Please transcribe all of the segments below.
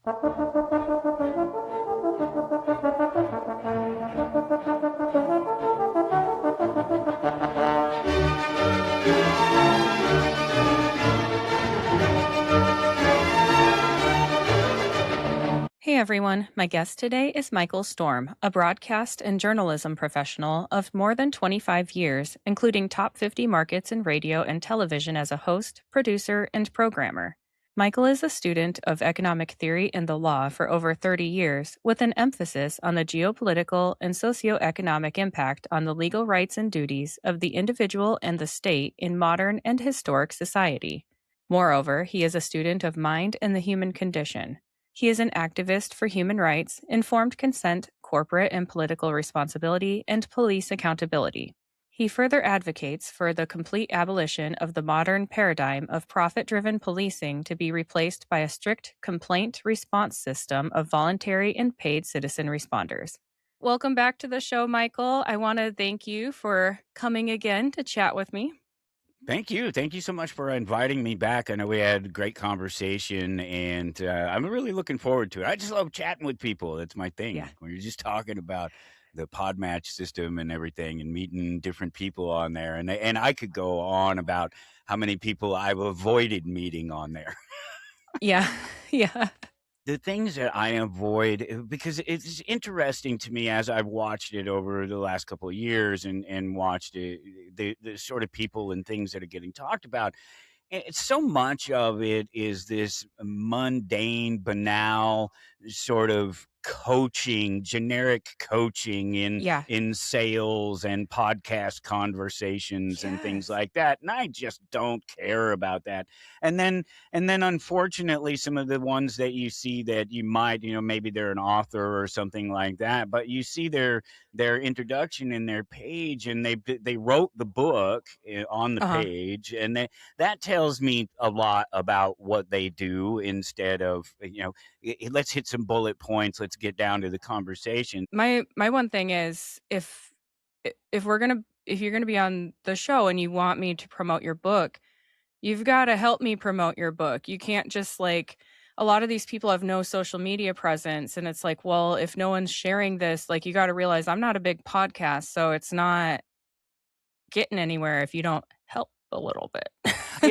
Hey everyone, my guest today is Michael Storm, a broadcast and journalism professional of more than 25 years, including top 50 markets in radio and television as a host, producer, and programmer. Michael is a student of economic theory and the law for over 30 years, with an emphasis on the geopolitical and socioeconomic impact on the legal rights and duties of the individual and the state in modern and historic society. Moreover, he is a student of mind and the human condition. He is an activist for human rights, informed consent, corporate and political responsibility, and police accountability. He further advocates for the complete abolition of the modern paradigm of profit driven policing to be replaced by a strict complaint response system of voluntary and paid citizen responders. Welcome back to the show, Michael. I want to thank you for coming again to chat with me. Thank you. Thank you so much for inviting me back. I know we had a great conversation, and I'm really looking forward to it. I just love chatting with people. That's my thing. Yeah. When you're just talking about the Podmatch system and everything and meeting different people on there. And I could go on about how many people I've avoided meeting on there. Yeah. Yeah. The things that I avoid, because it's interesting to me as I've watched it over the last couple of years and watched it, the sort of people and things that are getting talked about. It's so much of it is this mundane, banal sort of coaching, generic coaching Yeah. in sales and podcast conversations and things Yes. like that. And I just don't care about that. And then unfortunately, some of the ones that you see that you might, maybe they're an author or something like that, but you see their introduction in their page, and they wrote the book on the Uh-huh. page, and that tells me a lot about what they do instead of, let's hit some bullet points, let's get down to the conversation. My one thing is if you're gonna be on the show and you want me to promote your book, you've gotta help me promote your book. You can't just, like, a lot of these people have no social media presence, and it's like, well, if no one's sharing this, like, you gotta realize I'm not a big podcast, so it's not getting anywhere if you don't help a little bit.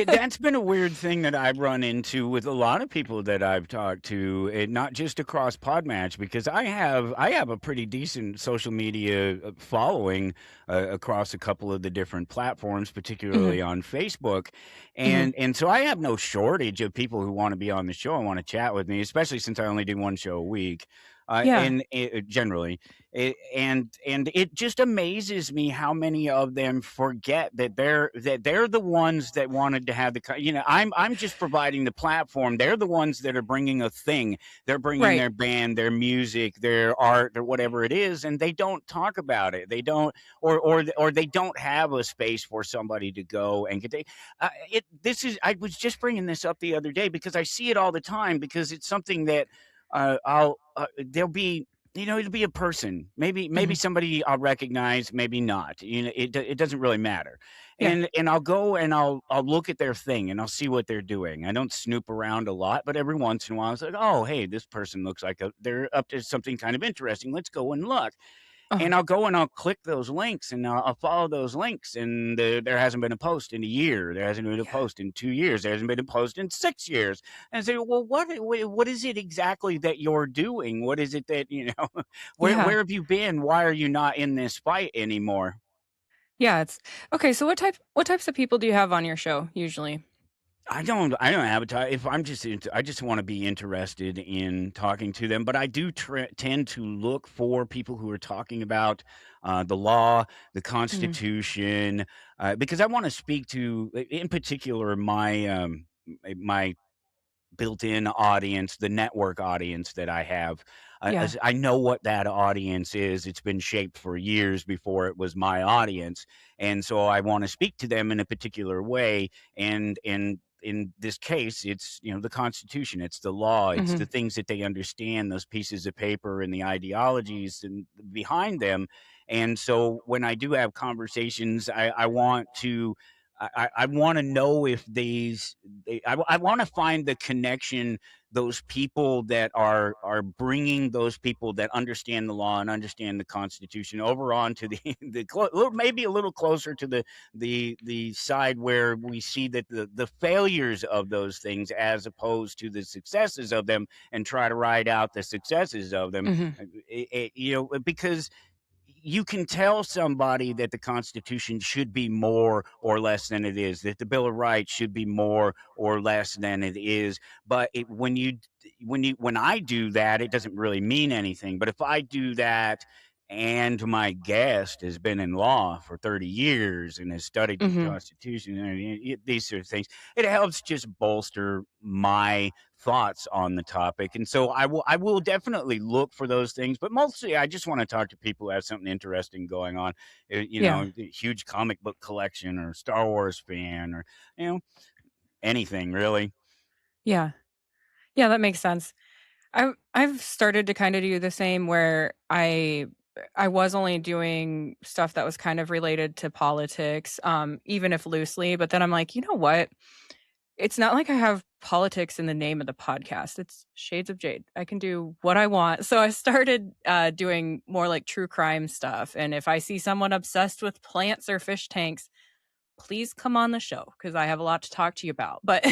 That's been a weird thing that I've run into with a lot of people that I've talked to, not just across Podmatch, because I have a pretty decent social media following across a couple of the different platforms, Mhm, particularly on Facebook, mhm. and so I have no shortage of people who want to be on the show and want to chat with me, especially since I only do one show a week, Yeah, and generally. And it just amazes me how many of them forget that they're the ones that wanted to have I'm just providing the platform. They're the ones that are bringing a thing. They're bringing right. their band, their music, their art, or whatever it is, and they don't talk about it. They don't, or they don't have a space for somebody to go and get. It this is I was just bringing this up the other day because I see it all the time, because it's something that I'll there'll be, it'll be a person, maybe Mhm. somebody I'll recognize, maybe not. It doesn't really matter. Yeah, And I'll go and I'll look at their thing and I'll see what they're doing. I don't snoop around a lot, but every once in a while it's like, oh, hey, this person looks like they're up to something kind of interesting. Let's go and look. uh And I'll go and I'll click those links and I'll follow those links. And there hasn't been a post in a year. There hasn't been a yeah, post in 2 years. There hasn't been a post in 6 years. And I say, well, what is it exactly that you're doing? What is it that, yeah. where have you been? Why are you not in this fight anymore? Yeah, it's okay, so what types of people do you have on your show usually? I don't advertise. If I'm just I just want to be interested in talking to them, but I do tend to look for people who are talking about the law, the Mhm. Constitution, because I want to speak to, in particular, my built-in audience, the network audience that I have. Yeah. As I know what that audience is. It's been shaped for years before it was my audience, and so I want to speak to them in a particular way. And in this case, it's, the Constitution, it's the law, it's the Mhm. things that they understand, those pieces of paper and the ideologies and behind them. And so when I do have conversations, I want to I want to know if I want to find the connection, those people that are bringing those people that understand the law and understand the Constitution over onto the maybe a little closer to the side where we see that the failures of those things as opposed to the successes of them, and try to ride out the successes of them. Hmm. Because you can tell somebody that the Constitution should be more or less than it is, that the Bill of Rights should be more or less than it is. But when I do that, it doesn't really mean anything. But if I do that, and my guest has been in law for 30 years and has studied the Hmm. Constitution and these sort of things, it helps just bolster my thoughts on the topic. And so I will definitely look for those things, but mostly I just want to talk to people who have something interesting going on. Yeah. A huge comic book collection, or Star Wars fan, or you know anything really. Yeah. Yeah, that makes sense. I've started to kind of do the same where I was only doing stuff that was kind of related to politics, even if loosely, but then I'm like, you know what? It's not like I have politics in the name of the podcast. It's Shades of Jade. I can do what I want. So I started doing more like true crime stuff. And if I see someone obsessed with plants or fish tanks, please come on the show because I have a lot to talk to you about. But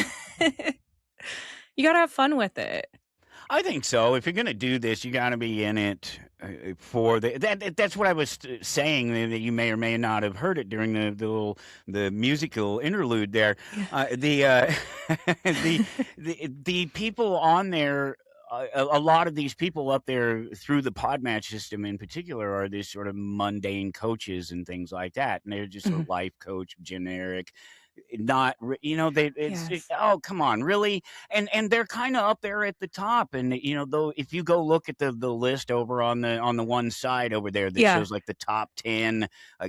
you got to have fun with it. I think so. If you're going to do this, you got to be in it for That's what I was saying. That you may or may not have heard it during the musical interlude there. Yeah. The the people on there. A lot of these people up there through the Podmatch system in particular are these sort of mundane coaches and things like that, and they're just sort Mhm. of life coach, generic, not they Yes. oh, come on, really? And they're kind of up there at the top. And though, if you go look at the list over on the one side over there that Yeah. shows like the top 10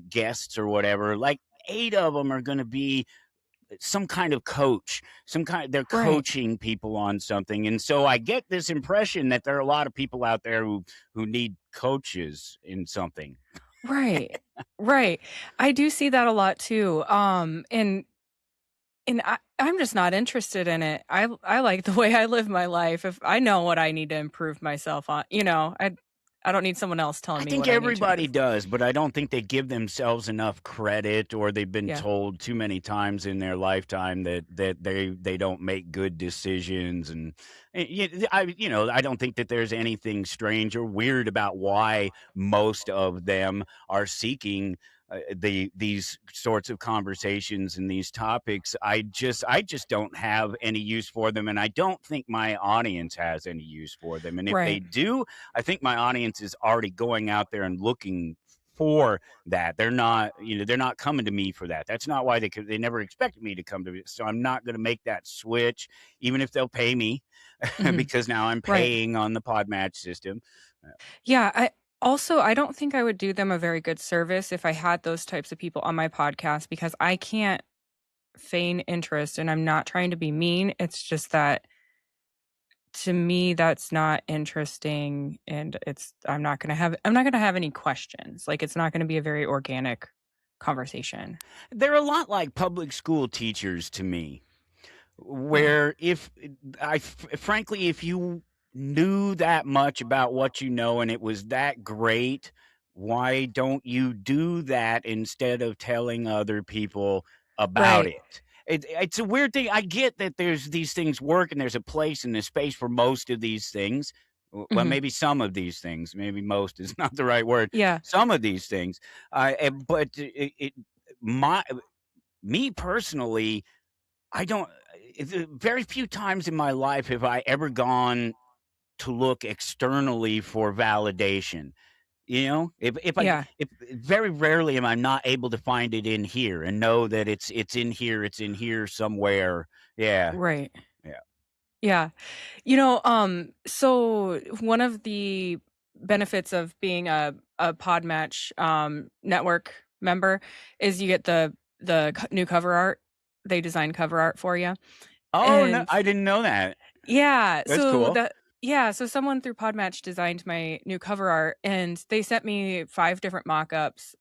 guests or whatever, like 8 of them are going to be some kind of coach, they're Right. coaching people on something. And so I get this impression that there are a lot of people out there who need coaches in something. Right. Right. I do see that a lot too. And I'm just not interested in it. I like the way I live my life. If I know what I need to improve myself on, I don't need someone else telling I me think what I need to everybody improve. does, but I don't think they give themselves enough credit, or they've been Yeah. told too many times in their lifetime that they don't make good decisions. And I don't think that there's anything strange or weird about why most of them are seeking these sorts of conversations and these topics. I just don't have any use for them, and I don't think my audience has any use for them. And if they Right. do, I think my audience is already going out there and looking for that. They're not coming to me for that. That's not why they never expected me to come to me. So I'm not going to make that switch, even if they'll pay me, Mhm. because now I'm Right. paying on the Podmatch system. Yeah, I don't think I would do them a very good service if I had those types of people on my podcast because I can't feign interest and I'm not trying to be mean. It's just that to me that's not interesting and I'm not going to have any questions. Like it's not going to be a very organic conversation. They're a lot like public school teachers to me, Yeah. where if frankly, if you knew that much about what you know and it was that great, why don't you do that instead of telling other people about Right. it? It's a weird thing. I get that there's these things work and there's a place and a space for most of these things. Well, Mhm. maybe some of these things, maybe most is not the right word. Yeah. Some of these things, but my me personally, I don't. Very few times in my life have I ever gone to look externally for validation. Yeah. If very rarely am I not able to find it in here and know that it's in here somewhere. Yeah, Right. yeah. Yeah. So one of the benefits of being a Podmatch network member is you get the new cover art. They design cover art for you. Oh no, And I didn't know that. yeah, That's so cool. Yeah, so someone through Podmatch designed my new cover art, and they sent me 5 different mock-ups,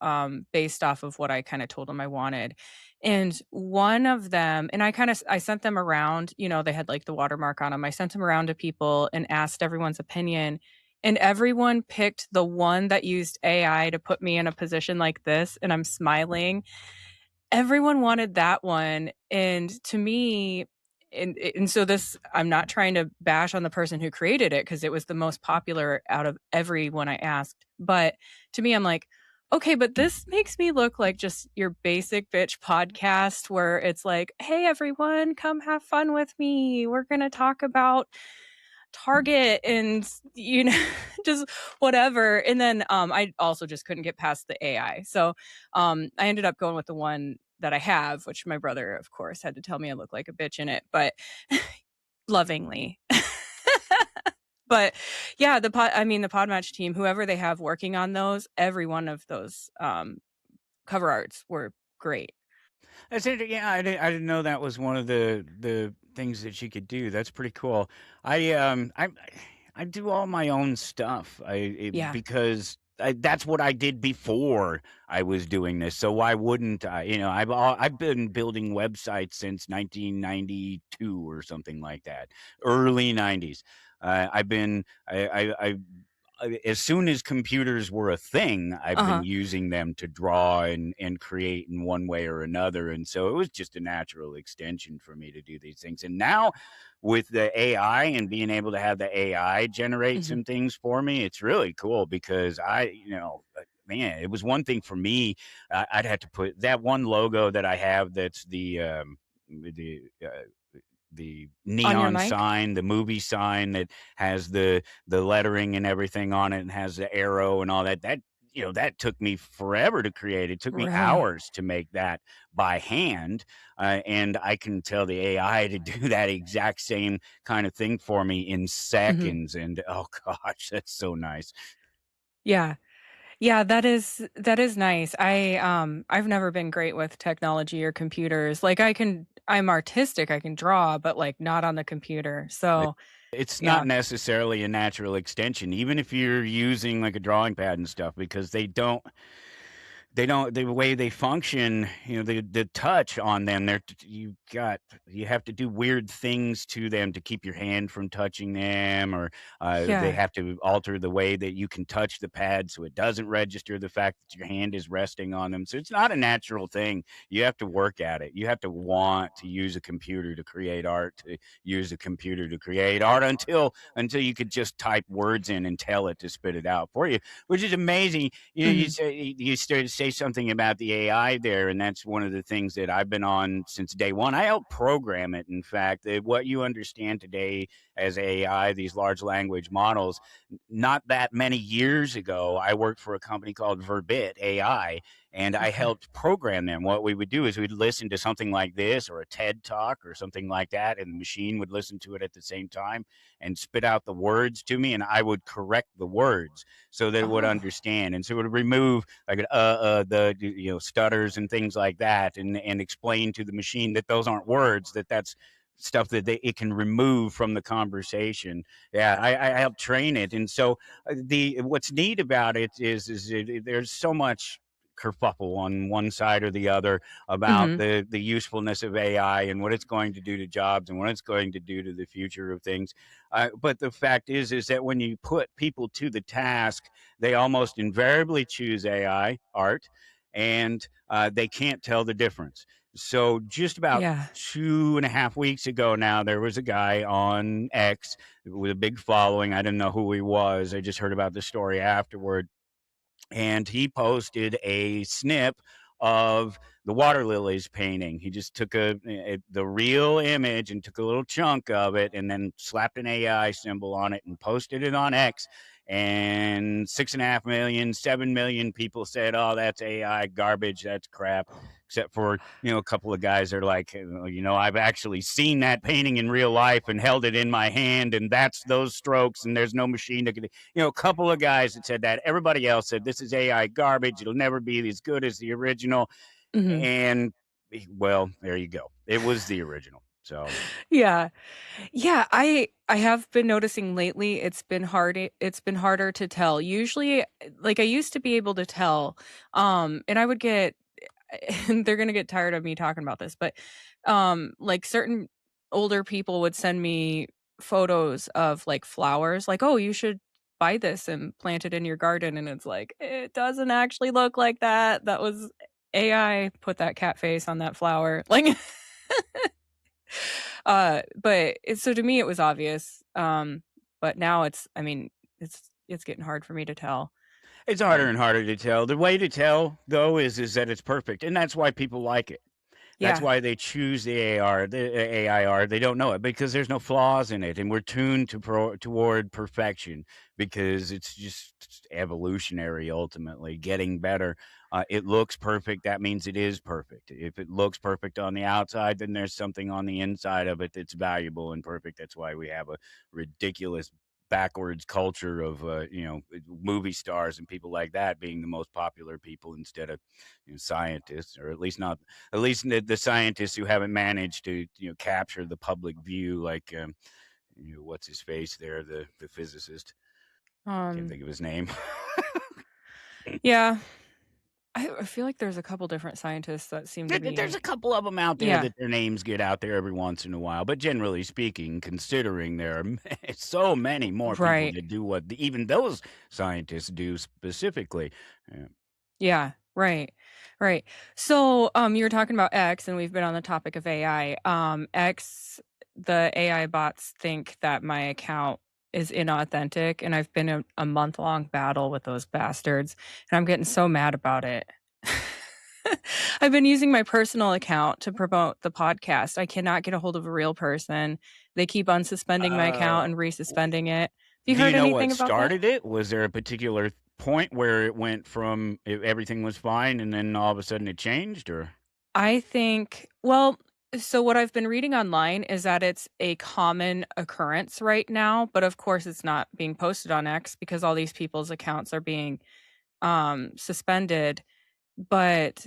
based off of what I kinda told them I wanted, and one of them and I sent them around, they had, like, the watermark on them. I sent them around to people and asked everyone's opinion, and everyone picked the one that used AI to put me in a position like this, and I'm smiling. Everyone wanted that one, and to me and so this I'm not trying to bash on the person who created it because it was the most popular out of everyone I asked, but to me, I'm like, "Okay, but this makes me look like just your basic bitch podcast where it's like, 'Hey, everyone, come have fun with me. We're gonna talk about Target and, just whatever,' and then, I also just couldn't get past the AI, so, I ended up going with the one that I have, which my brother, of course, had to tell me I look like a bitch in it, but lovingly. But, yeah, the Podmatch team, whoever they have working on those, every one of those, cover arts were great. That's Yeah, I didn't know that was one of the things that you could do. That's pretty cool. I do all my own stuff. Yeah. Because that's what I did before I was doing this. So why wouldn't I? I've been building websites since 1992 or something like that, early 90s. I've been as soon as computers were a thing, I've been Uh-huh. using them to draw and create in one way or another. And so it was just a natural extension for me to do these things. And now with the AI and being able to have the AI generate Mhm. some things for me, it's really cool because man, it was one thing for me. I'd have to put that one logo that I have that's the On your neon mic? sign, the movie sign that has the lettering and everything on it and has the arrow and all that. That took me forever to create. It took me Really? hours to make that by hand, and I can tell the AI to do that exact same kind of thing for me in Mhm. seconds. And oh gosh, that's so nice. Yeah. Yeah, that is nice. I've never been great with technology or computers. Like, I'm artistic, I can draw, but, like, not on the computer. It So, it's not yeah. necessarily a natural extension, even if you're using like a drawing pad and stuff, because the way they function, the touch on them, you have to do weird things to them to keep your hand from touching them, or they Yeah. have to alter the way that you can touch the pad so it doesn't register the fact that your hand is resting on them. So it's not a natural thing. You have to work at it. You have to want to use a computer to create art, to use a computer to create art until you could just type words in and tell it to spit it out for you, which is amazing. Mhm. You started to say something about the AI there, and that's one of the things that I've been on since day one. I helped program it. In fact, what you understand today as AI, these large language models, not that many years ago, I worked for a company called Verbit AI, and I Okay. helped program them. What we would do is we'd listen to something like this or a TED talk or something like that, and the machine would listen to it at the same time and spit out the words to me, and I would correct the words so that it would Oh. understand, and so it would remove like the stutters and things like that, and explain to the machine that those aren't words, that's stuff that it can remove from the conversation. Yeah, I helped train it, and so the what's neat about it is there's so much kerfuffle on one side or the other about Mhm. the usefulness of AI and what it's going to do to jobs and what it's going to do to the future of things. But the fact is that when you put people to the task, they almost invariably choose AI art, and they can't tell the difference. So just about Yeah. 2.5 weeks ago now, there was a guy on X with a big following. I didn't know who he was. I just heard about the story afterward, and he posted a snip of the water lilies painting. He just took the real image and took a little chunk of it and then slapped an AI symbol on it and posted it on X. And 6.5 million, 7 million people said, "Oh, that's AI garbage. That's crap." Except for a couple of guys that are like, I've actually seen that painting in real life and held it in my hand, and that's those strokes, and there's no machine that could a couple of guys that said that. Everybody else said this is AI garbage. It'll never be as good as the original. Mhm. And well, there you go. It was the original. So Yeah. Yeah, I have been noticing lately it's been harder to tell. Usually, like, I used to be able to tell, and I would get and they're gonna get tired of me talking about this, but, like, certain older people would send me photos of, like, flowers, like, "Oh, you should buy this and plant it in your garden," and it's like, "It doesn't actually look like that. That was AI put that cat face on that flower." Like but so to me, it was obvious, but now I mean, it's getting hard for me to tell, it's harder but and harder to tell. The way to tell though is that it's perfect, and that's why people like it. That's yeah, why they choose the AR, the AIR. They don't know it because there's no flaws in it, and we're tuned toward perfection because it's just evolutionary. Ultimately, getting better. It looks perfect. That means it is perfect. If it looks perfect on the outside, then there's something on the inside of it that's valuable and perfect. That's why we have a ridiculous backwards culture of movie stars and people like that being the most popular people instead of scientists, or at least not at least the scientists who haven't managed to capture the public view, like what's his face there, the physicist. Can't um, think of his name. yeah, I feel like there's a couple different scientists that seem to There's be a couple of them out there yeah, that their names get out there every once in a while, but generally speaking, considering there are so many more people right, that do what even those scientists do specifically. Yeah. yeah, right, right. So, you were talking about X, and we've been on the topic of AI. X, the AI bots think that my account is inauthentic, and I've been in a month-long battle with those bastards, and I'm getting so mad about it. I've been using my personal account to promote the podcast. I cannot get a hold of a real person. They keep unsuspending my account and resuspending it. Have you Do you heard know what anything about that? started it? Was there a particular point where it went from everything was fine and then all of a sudden it changed, or I think well, so what I've been reading online is that it's a common occurrence right now, but of course it's not being posted on X because all these people's accounts are being suspended. But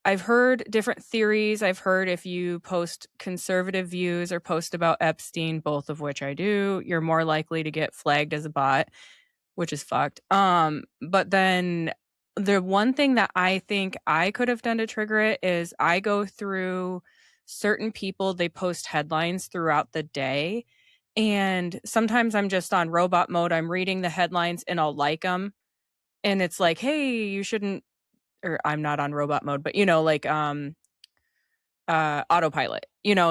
I've heard different theories. I've heard if you post conservative views or post about Epstein, both of which I do, you're more likely to get flagged as a bot, which is fucked. But then the one thing that I think I could have done to trigger it is I go through certain people, they post headlines throughout the day. And sometimes I'm just on robot mode. I'm reading the headlines and I'll like them. And it's like, hey, you shouldn't, or I'm not on robot mode, but like autopilot,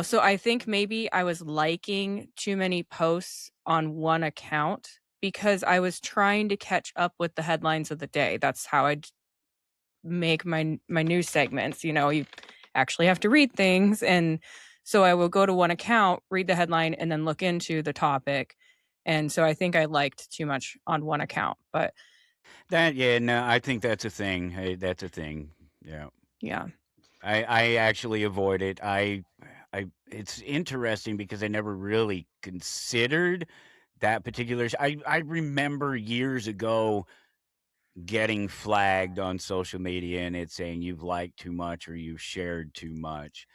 so I think maybe I was liking too many posts on one account because I was trying to catch up with the headlines of the day. That's how I'd make my news segments. You actually have to read things, and so I will go to one account, read the headline, and then look into the topic. And so I think I liked too much on one account, but that? Yeah, no, I think that's a thing. Hey, that's a thing. Yeah, yeah. I actually avoid it. I it's interesting because I never really considered that particular. I remember years ago getting flagged on social media and it's saying you've liked too much or you've shared too much.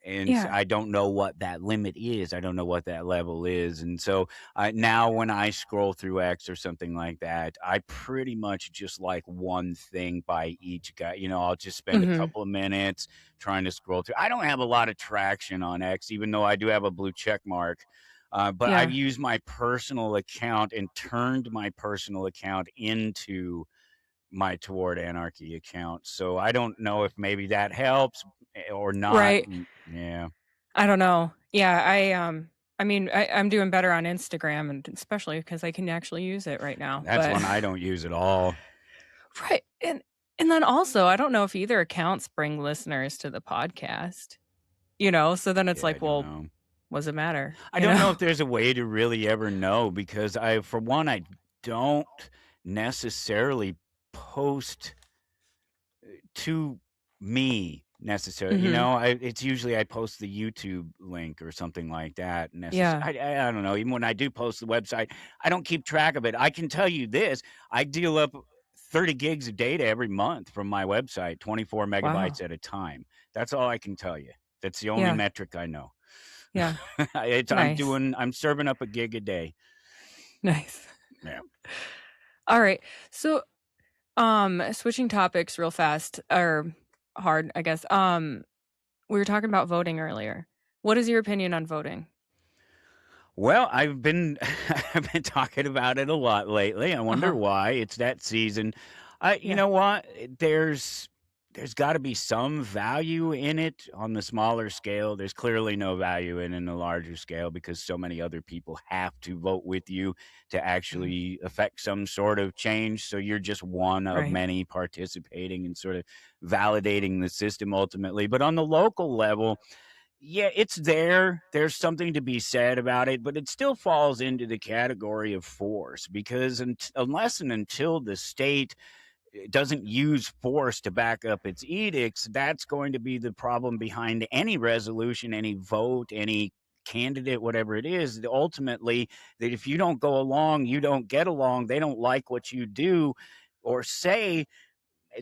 And Yeah. I don't know what that limit is. I don't know what that level is. And so now when I scroll through X or something like that, I pretty much just like one thing by each guy. I'll just spend a Mhm. couple of minutes trying to scroll through. I don't have a lot of traction on X, even though I do have a blue check mark. But I've Yeah. used my personal account and turned my personal account into my Toward Anarchy account. So I don't know if maybe that helps or not. Right. Yeah, I don't know. Yeah, I mean, I'm doing better on Instagram, and especially because I can actually use it right now, that's but one I don't use at all. right, and then also, I don't know if either accounts bring listeners to the podcast, so then it's Yeah, I like, don't well, know. what does it matter, I don't know if there's a way to really ever know because for one, I don't necessarily post to me necessarily. Mhm. It's usually I post the YouTube link or something like that. Yeah. I don't know. Even when I do post the website, I don't keep track of it. I can tell you this: I deal up 30 gigs of data every month from my website, 24 Wow. megabytes at a time. That's all I can tell you. That's the only Yeah. metric I know. Yeah. I'm Nice. doing, I'm serving up a gig a day. Nice. Yeah. All right. So, switching topics real fast or hard, I guess. We were talking about voting earlier. What is your opinion on voting? Well, I've been I've been talking about it a lot lately. I wonder Uh-huh. why. It's that season. You Yeah. know what? There's got to be some value in it on the smaller scale. There's clearly no value in the larger scale because so many other people have to vote with you to Mhm. actually affect some sort of change. So you're just one of Right. many participating and sort of validating the system ultimately. But on the local level, yeah, it's there. There's something to be said about it, but it still falls into the category of force because unless and until the state doesn't use force to back up its edicts, that's going to be the problem behind any resolution, any vote, any candidate, whatever it is. Ultimately, that if you don't go along, you don't get along, they don't like what you do or say,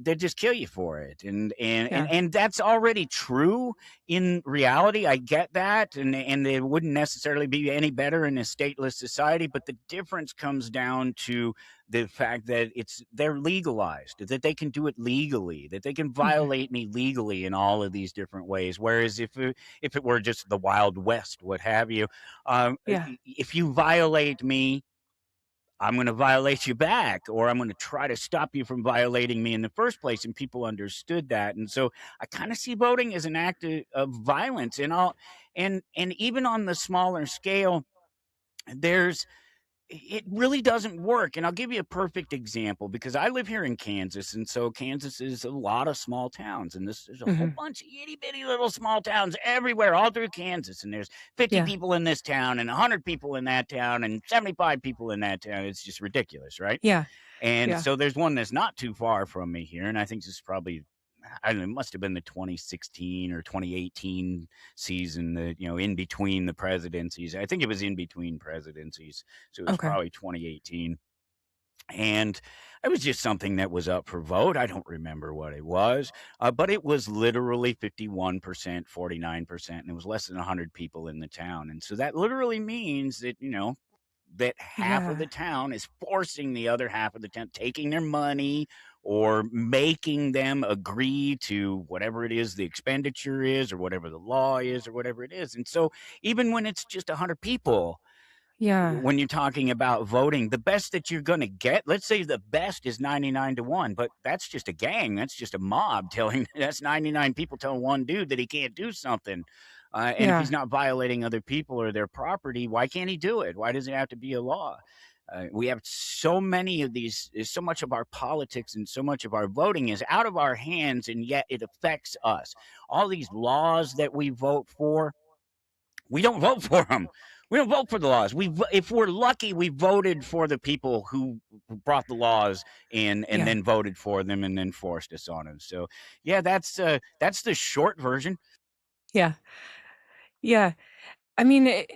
they just kill you for it, Yeah. and that's already true in reality. I get that, and it wouldn't necessarily be any better in a stateless society, but the difference comes down to the fact that they're legalized, that they can do it legally, that they can Mhm. violate me legally in all of these different ways. Whereas if it were just the Wild West, what have you, Yeah. if you violate me, I'm going to violate you back, or I'm going to try to stop you from violating me in the first place. And people understood that. And so I kind of see voting as an act of violence and even on the smaller scale, there's, it really doesn't work. And I'll give you a perfect example because I live here in Kansas. And so Kansas is a lot of small towns. And there's a whole Mhm. bunch of itty bitty little small towns everywhere, all through Kansas. And there's 50 Yeah. people in this town and 100 people in that town and 75 people in that town. It's just ridiculous, right? Yeah. And Yeah. so there's one that's not too far from me here. And I think this is probably, I don't know, it must have been the 2016 or 2018 season, that, in between the presidencies. I think it was in between presidencies. So it was Okay. probably 2018. And it was just something that was up for vote. I don't remember what it was, but it was literally 51%, 49%, and it was less than 100 people in the town. And so that literally means that, that half of Yeah. the town is forcing the other half of the town, taking their money or making them agree to whatever it is the expenditure is or whatever the law is or whatever it is. And so even when it's just 100 people, Yeah. when you're talking about voting, the best that you're going to get, let's say the best is 99 to 1, but that's just a gang. That's just a mob telling, that's 99 people telling one dude that he can't do something. And if he's Yeah. not violating other people or their property, why can't he do it? Why does it have to be a law? We have so many of these, so much of our politics and so much of our voting is out of our hands, and yet it affects us. All these laws that we vote for, we don't vote for them. We don't vote for the laws. If we're lucky, we voted for the people who brought the laws in, and Yeah. then voted for them, and then forced us on them. So, yeah, that's the short version. Yeah. Yeah. I mean,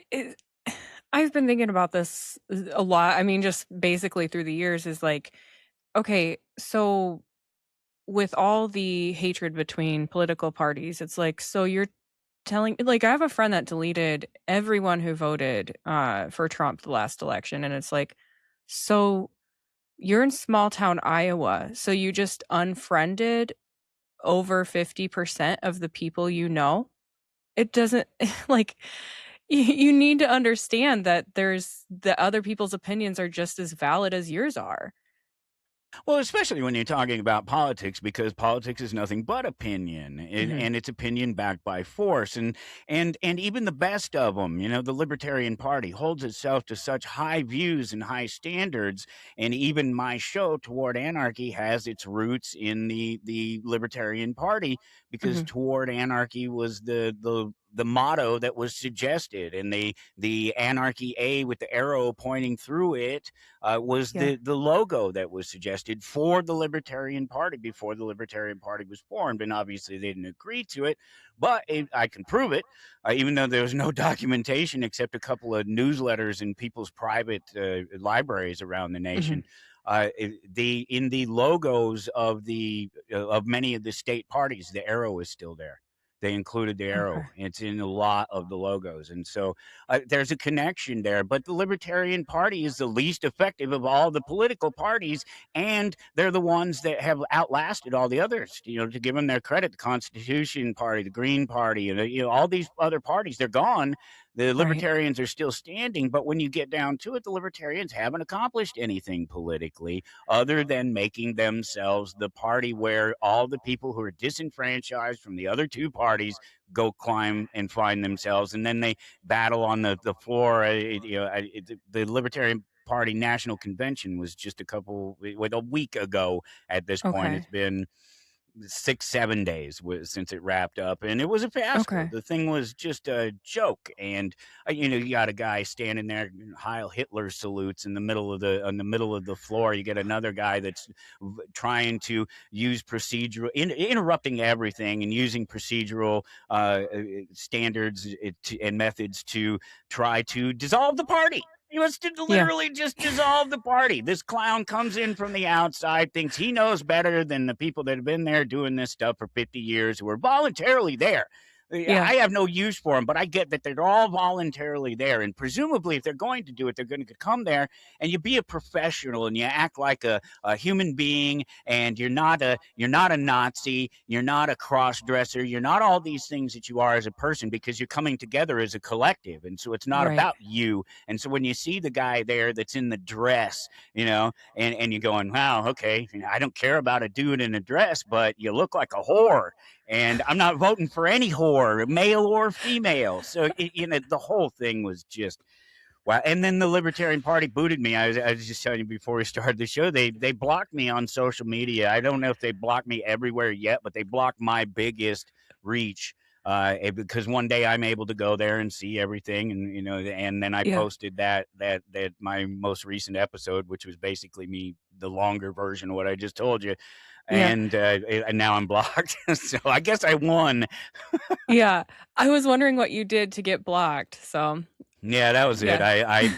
I've been thinking about this a lot. I mean, just basically through the years is like, okay, so with all the hatred between political parties, it's like, so you're telling like I have a friend that deleted everyone who voted for Trump the last election, and it's like, so you're in small town Iowa, so you just unfriended over 50% of the people you know? It doesn't like you need to understand that there's the other people's opinions are just as valid as yours are. Well, especially when you're talking about politics, because politics is nothing but opinion, Mhm. and it's opinion backed by force, and even the best of them, the Libertarian Party holds itself to such high views and high standards, and even my show, Toward Anarchy, has its roots in the Libertarian Party, because Mhm. Toward Anarchy was the motto that was suggested, and the Anarchy A with the arrow pointing through it was Yeah. the logo that was suggested for the Libertarian Party before the Libertarian Party was formed, and obviously they didn't agree to it. But I can prove it, even though there was no documentation except a couple of newsletters in people's private libraries around the Mhm. nation. The in the logos of the of many of the state parties, the arrow is still there. They included the Okay. arrow. It's in a lot of the logos. And so there's a connection there. But the Libertarian Party is the least effective of all the political parties. And they're the ones that have outlasted all the others, to give them their credit. The Constitution Party, the Green Party, and, all these other parties, they're gone. The Right. Libertarians are still standing. But when you get down to it, the Libertarians haven't accomplished anything politically other than making themselves the party where all the people who are disenfranchised from the other two parties go climb and find themselves, and then they battle on the floor. The Libertarian Party National Convention was just a week ago at this point. It's Okay. been 6-7 days since it wrapped up, and it was a fiasco. Okay. The thing was just a joke. And you got a guy standing there, Heil Hitler salutes in the middle of the floor. You get another guy that's trying to use procedural, interrupting everything and using procedural standards and methods to try to dissolve the party. He wants to Yeah. literally just dissolve the party. This clown comes in from the outside, thinks he knows better than the people that have been there doing this stuff for 50 years, who are voluntarily there. Yeah. I have no use for them, but I get that they're all voluntarily there. And presumably, if they're going to do it, they're going to come there and you be a professional and you act like a human being, and you're not a Nazi, you're not a cross-dresser, you're not all these things that you are as a person, because you're coming together as a collective. And so it's not Right. about you. And so when you see the guy there that's in the dress, and you're going, wow, okay, I don't care about a dude in a dress, but you look like a whore. And I'm not voting for any whore, male or female. So, the whole thing was just wow. And then the Libertarian Party booted me. I was just telling you before we started the show, they blocked me on social media. I don't know if they blocked me everywhere yet, but they blocked my biggest reach. Because one day I'm able to go there and see everything, and then I Yeah. posted that my most recent episode, which was basically me, the longer version of what I just told you, Yeah. and now I'm blocked. So I guess I won. Yeah. I was wondering what you did to get blocked. So, Yeah, that was it. yeah.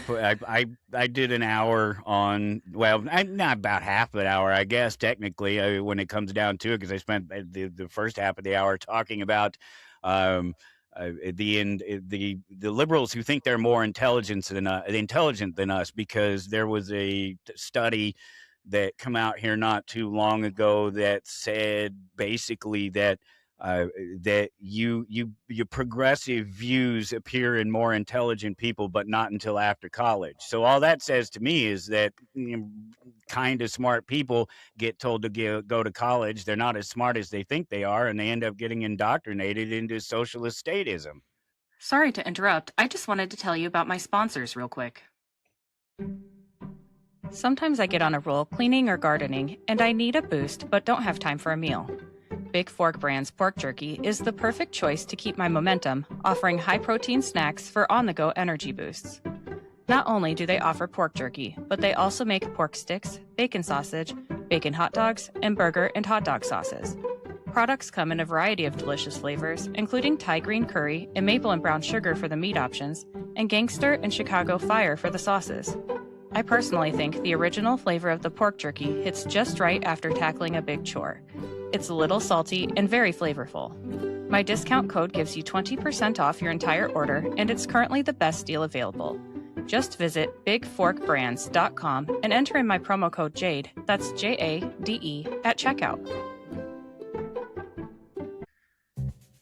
I did an hour on, well, not about half an hour, I guess, technically, when it comes down to it, because I spent the first half of the hour talking about the liberals who think they're more intelligent than us, because there was a study that come out here not too long ago that said basically that that your progressive views appear in more intelligent people, but not until after college. So all that says to me is that kind of smart people get told to go to college. They're not as smart as they think they are, and they end up getting indoctrinated into socialist statism. Sorry to interrupt. I just wanted to tell you about my sponsors real quick. Sometimes I get on a roll cleaning or gardening, and I need a boost but don't have time for a meal. Big Fork Brand's pork jerky is the perfect choice to keep my momentum, offering high-protein snacks for on-the-go energy boosts. Not only do they offer pork jerky, but they also make pork sticks, bacon sausage, bacon hot dogs, and burger and hot dog sauces. Products come in a variety of delicious flavors, including Thai green curry and maple and brown sugar for the meat options, and gangster and Chicago fire for the sauces. I personally think the original flavor of the pork jerky hits just right after tackling a big chore. It's a little salty and very flavorful. My discount code gives you 20% off your entire order, and it's currently the best deal available. Just visit bigforkbrands.com and enter in my promo code JADE, that's JADE, at checkout.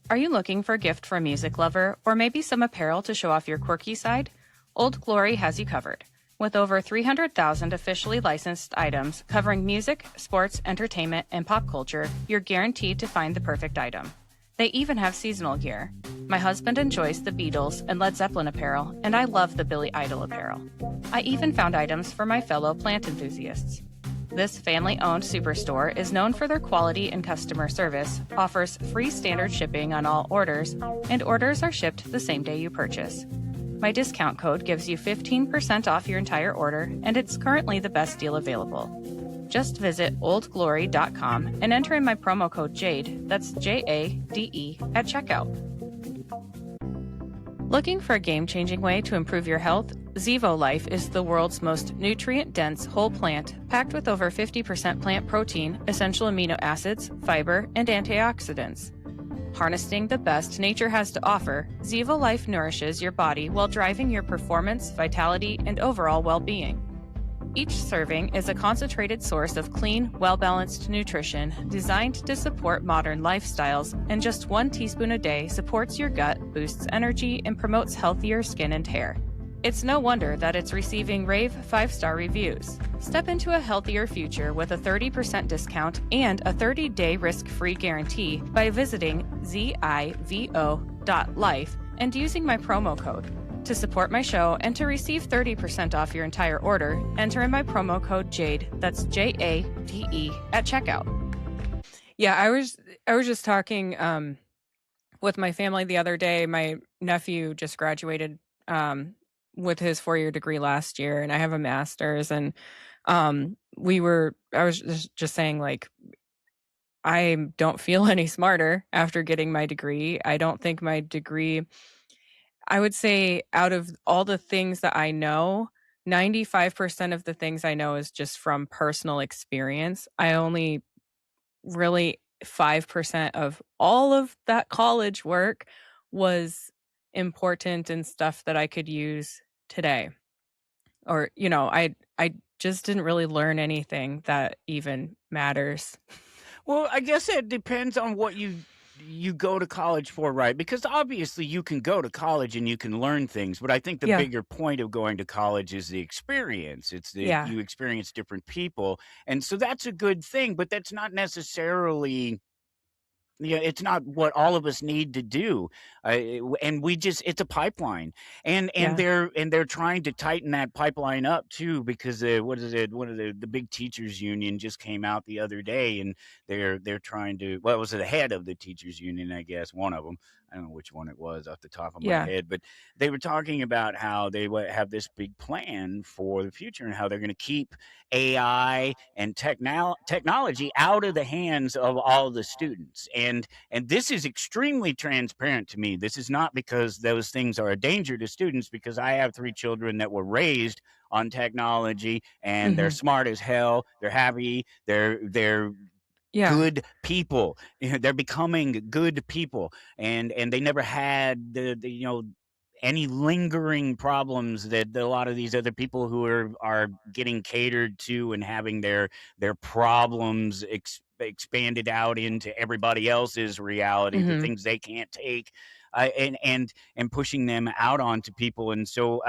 Are you looking for a gift for a music lover, or maybe some apparel to show off your quirky side? Old Glory has you covered. With over 300,000 officially licensed items covering music, sports, entertainment, and pop culture, you're guaranteed to find the perfect item. They even have seasonal gear. My husband enjoys the Beatles and Led Zeppelin apparel, and I love the Billy Idol apparel. I even found items for my fellow plant enthusiasts. This family-owned superstore is known for their quality and customer service, offers free standard shipping on all orders, and orders are shipped the same day you purchase. My discount code gives you 15% off your entire order, and it's currently the best deal available. Just visit oldglory.com and enter in my promo code JADE, that's JADE, at checkout. Looking for a game-changing way to improve your health? Zevo Life is the world's most nutrient-dense whole plant, packed with over 50% plant protein, essential amino acids, fiber, and antioxidants. Harnessing the best nature has to offer, Ziva Life nourishes your body while driving your performance, vitality, and overall well being. Each serving is a concentrated source of clean, well balanced nutrition designed to support modern lifestyles, and just 1 teaspoon a day supports your gut, boosts energy, and promotes healthier skin and hair. It's no wonder that it's receiving rave 5-star reviews. Step into a healthier future with a 30% discount and a 30-day risk-free guarantee by visiting zivo.life and using my promo code. To support my show and to receive 30% off your entire order, enter in my promo code JADE, that's JADE, at checkout. Yeah, I was just talking with my family the other day. My nephew just graduated with his 4-year degree last year, and I have a master's, and I was just saying, like, I don't feel any smarter after getting my degree. I don't think my degree, I would say out of all the things that I know, 95% of the things I know is just from personal experience. I only really 5% of all of that college work was important and stuff that I could use today. Or, I just didn't really learn anything that even matters. Well, I guess it depends on what you go to college for, right? Because obviously you can go to college and you can learn things, but I think the Yeah. bigger point of going to college is the experience. It's that Yeah. you experience different people. And so that's a good thing, but that's not necessarily, yeah, it's not what all of us need to do, and we just it's a pipeline, and Yeah. they're trying to tighten that pipeline up too because what is it? One of the big teachers union just came out the other day, and they're trying to well, it was the head of the teachers union, I guess one of them. I don't know which one it was off the top of my Yeah. head, but they were talking about how they have this big plan for the future and how they're going to keep AI and technology out of the hands of all the students. And this is extremely transparent to me. This is not because those things are a danger to students, because I have 3 children that were raised on technology and they're Mhm. smart as hell. They're happy. They're Yeah. good people. They're becoming good people, and they never had the any lingering problems that a lot of these other people who are getting catered to and having their problems expanded out into everybody else's reality, the Mhm. things they can't take, and pushing them out onto people. And so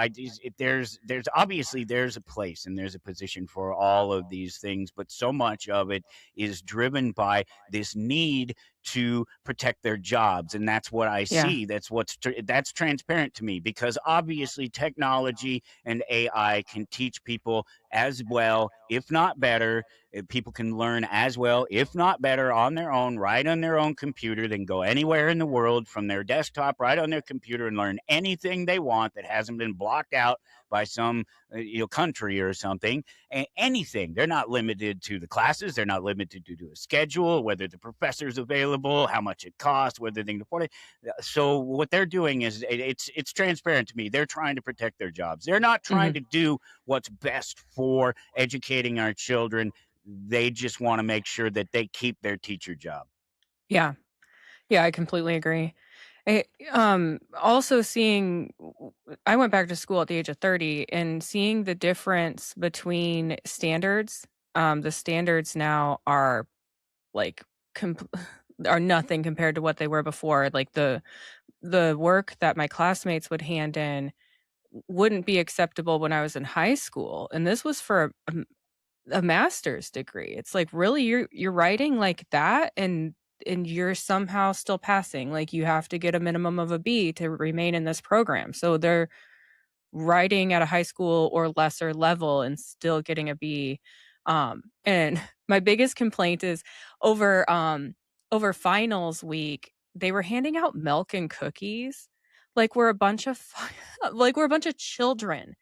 there's obviously there's a place and there's a position for all of these things, but so much of it is driven by this need to protect their jobs, and that's what I Yeah. see. That's transparent to me, because obviously technology and AI can teach people as well, if not better. People can learn as well, if not better, on their own, right on their own computer. They can go anywhere in the world from their desktop, right on their computer, and learn anything they want that hasn't been blocked out by some country or something. Anything. They're not limited to the classes. They're not limited to a schedule, whether the professor's available, how much it costs, whether they can afford it. So what they're doing is it's transparent to me. They're trying to protect their jobs. They're not trying Mhm. to do what's best for educating our children. They just want to make sure that they keep their teacher job. Yeah. Yeah, I completely agree. Also seeing I went back to school at the age of 30 and seeing the difference between standards. The standards now are like comp- are nothing compared to what they were before. Like the work that my classmates would hand in wouldn't be acceptable when I was in high school, and this was for a master's degree. It's like, really, you're writing like that, and you're somehow still passing. Like, you have to get a minimum of a B to remain in this program. So they're writing at a high school or lesser level and still getting a B. And my biggest complaint is over over finals week, they were handing out milk and cookies like we're a bunch of like we're a bunch of children.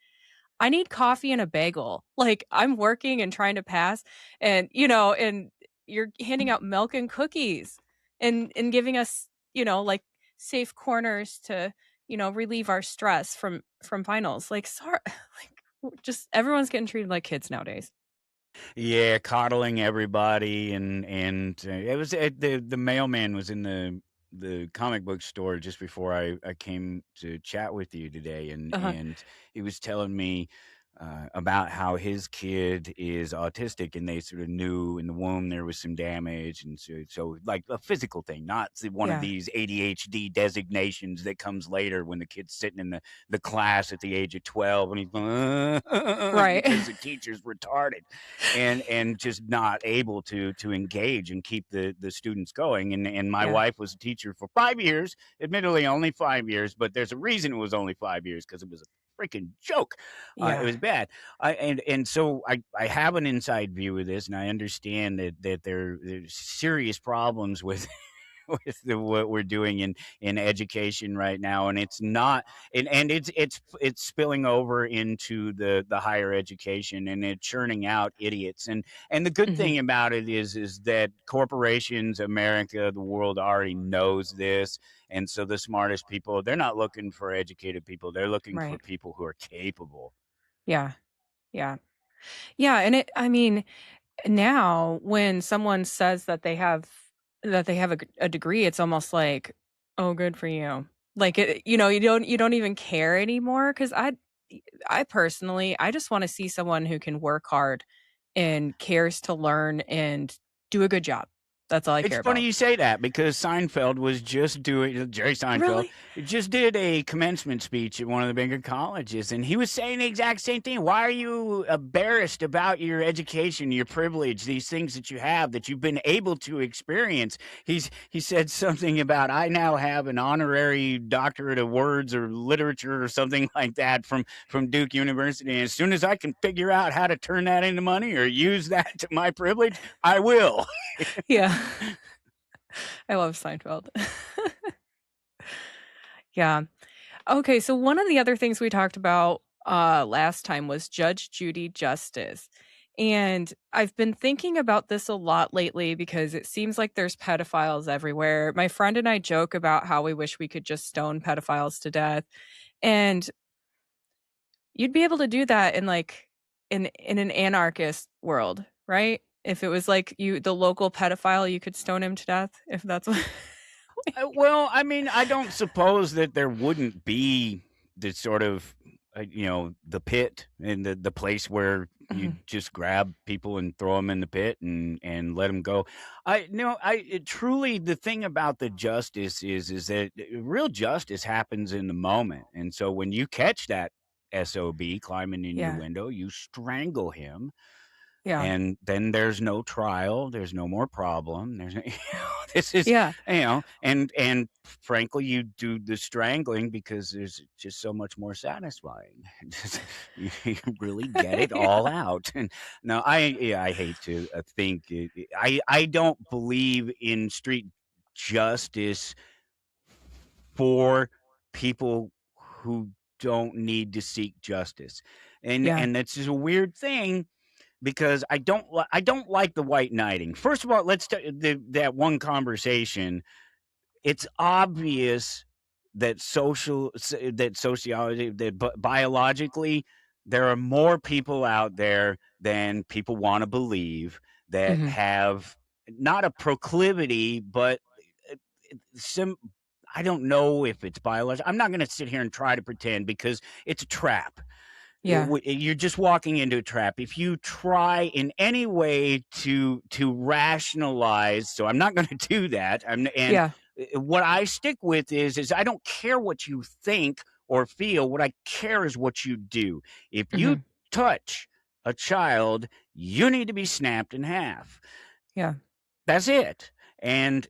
I need coffee and a bagel. Like, I'm working and trying to pass, and you're handing out milk and cookies and giving us, like, safe corners to, relieve our stress from finals. Like, sorry, like, just everyone's getting treated like kids nowadays. Yeah, coddling everybody, and it was the mailman was in the comic book store just before I came to chat with you today, Uh-huh. and he was telling me about how his kid is autistic, and they sort of knew in the womb there was some damage, and so like a physical thing, not one of Yeah. these ADHD designations that comes later when the kid's sitting in the class at the age of 12 and he's going Right. because the teacher's retarded and just not able to engage and keep the students going. And my Yeah. wife was a teacher for 5 years, admittedly only 5 years, but there's a reason it was only 5 years, because it was a freaking joke. It Yeah. was bad. And so I have an inside view of this, and I understand that there's serious problems with with what we're doing in education right now, and it's not, and it's spilling over into the higher education, and it's churning out idiots. And the good Mhm. thing about it is that corporations, America, the world already knows this. And so the smartest people, they're not looking for educated people, they're looking for Right. people who are capable. Yeah. Yeah. Yeah, and I mean, now when someone says that they have a degree, it's almost like, "Oh, good for you." Like, you don't even care anymore. Because I personally, I just wanna see someone who can work hard and cares to learn and do a good job. That's all I It's care funny about. you say that, because Seinfeld was just doing Jerry Seinfeld Really? just did a commencement speech at one of the bigger colleges, and he was saying the exact same thing. Why are you embarrassed about your education, your privilege, these things that you have that you've been able to experience? He said something about, I now have an honorary doctorate of words or literature or something like that from Duke University. And as soon as I can figure out how to turn that into money or use that to my privilege, I will. Yeah. I love Seinfeld. Yeah. Okay, so one of the other things we talked about last time was Judge Judy Justice. And I've been thinking about this a lot lately because it seems like there's pedophiles everywhere. My friend and I joke about how we wish we could just stone pedophiles to death. And you'd be able to do that in in an anarchist world, right? If it was like the local pedophile, you could stone him to death if that's what. Well, I mean, I don't suppose that there wouldn't be the sort of, the pit, and the place where you Mhm. just grab people and throw them in the pit and let them go. I no, I it, truly, the thing about the justice is that real justice happens in the moment. And so when you catch that SOB climbing in your Yeah. window, you strangle him, Yeah. and then there's no trial, there's no more problem, there's no, this is, Yeah. and frankly, you do the strangling because there's just so much more satisfying. You really get it all Yeah. out. And no, I hate to think I don't believe in street justice for people who don't need to seek justice. Yeah. And that's just a weird thing, because I don't like the white knighting. First of all, let's that one conversation. It's obvious that sociology, that biologically, there are more people out there than people want to believe that Mhm. have not a proclivity, but uh, some. I don't know if it's biological. I'm not going to sit here and try to pretend, because it's a trap. Yeah. You're just walking into a trap if you try in any way to rationalize. So I'm not going to do that. And Yeah. what I stick with is I don't care what you think or feel. What I care is what you do. If you Mhm. touch a child, you need to be snapped in half. Yeah. That's it. And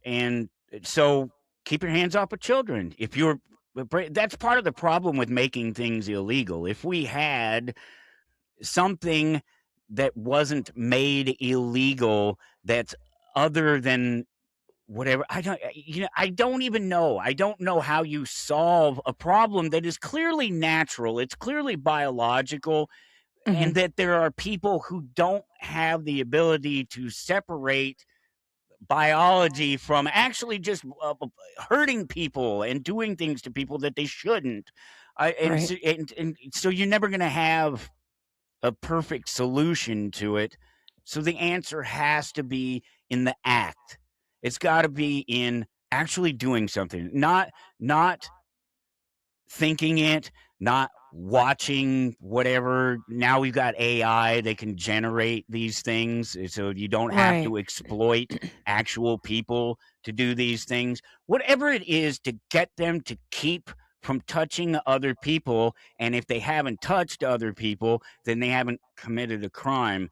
so keep your hands off of children. If you're That's part of the problem with making things illegal. If we had something that wasn't made illegal, that's other than whatever, I don't even know. I don't know how you solve a problem that is clearly natural, it's clearly biological, and Mhm. that there are people who don't have the ability to separate biology from actually just hurting people and doing things to people that they shouldn't. Right. And so you're never going to have a perfect solution to it. So the answer has to be in the act. It's got to be in actually doing something, not thinking it, not watching whatever. Now we've got AI, they can generate these things, so you don't have Right. to exploit actual people to do these things. Whatever it is to get them to keep from touching other people, and if they haven't touched other people, then they haven't committed a crime.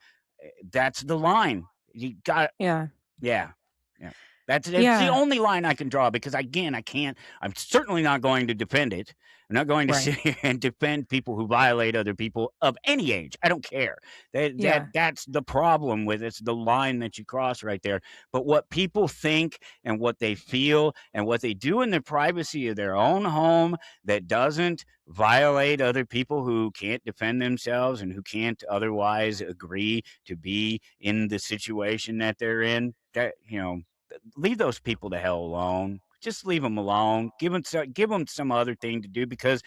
That's the line. You got Yeah. yeah. Yeah. That's the Yeah. only line I can draw because, again, I can't I'm certainly not going to defend it. I'm not going to sit Right. here and defend people who violate other people of any age. I don't care. Yeah. That's the problem with it. It's the line that you cross right there. But what people think and what they feel and what they do in the privacy of their own home that doesn't violate other people who can't defend themselves and who can't otherwise agree to be in the situation that they're in, that, leave those people the hell alone. Just leave them alone. Give them some other thing to do because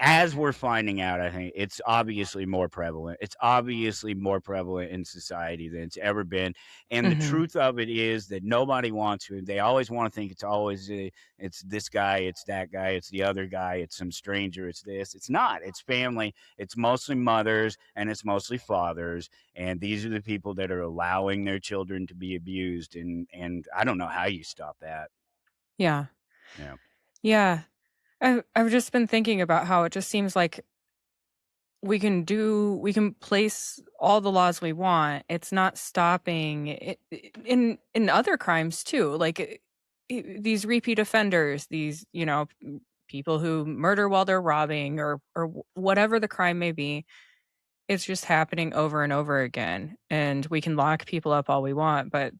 as we're finding out, I think it's obviously more prevalent. It's obviously more prevalent in society than it's ever been. And the Mhm. truth of it is that nobody wants to. They always want to think it's always it's this guy, it's that guy, it's the other guy, it's some stranger, it's this. It's not. It's family. It's mostly mothers and it's mostly fathers. And these are the people that are allowing their children to be abused. And I don't know how you stop that. Yeah. Yeah. Yeah. I've just been thinking about how it just seems like we can place all the laws we want. It's not stopping it in other crimes too. Like these repeat offenders, these, people who murder while they're robbing or whatever the crime may be. It's just happening over and over again, and we can lock people up all we want, but